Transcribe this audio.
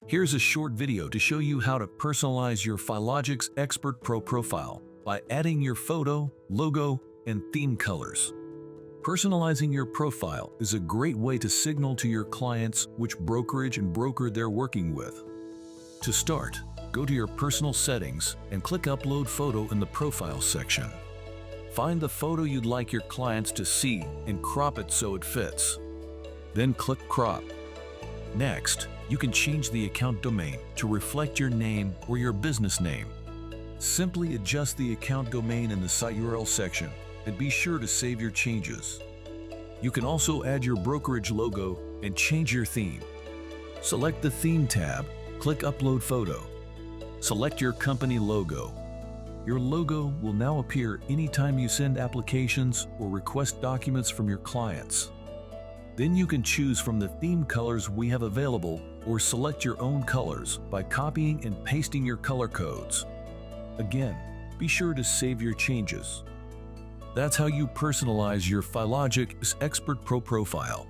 Here's a short video to show you how to personalize your Filogix Expert Pro profile by adding your photo, logo, and theme colors. Personalizing your profile is a great way to signal to your clients which brokerage and broker they're working with. To start, go to your personal settings and click Upload Photo in the Profile section. Find the photo you'd like your clients to see and crop it so it fits. Then click Crop. Next, you can change the account domain to reflect your name or your business name. Simply adjust the account domain in the site URL section and be sure to save your changes. You can also add your brokerage logo and change your theme. Select the Theme tab, click Upload Photo. Select your company logo. Your logo will now appear anytime you send applications or request documents from your clients. Then you can choose from the theme colors we have available or select your own colors by copying and pasting your color codes. Again, be sure to save your changes. That's how you personalize your Filogix Expert Pro profile.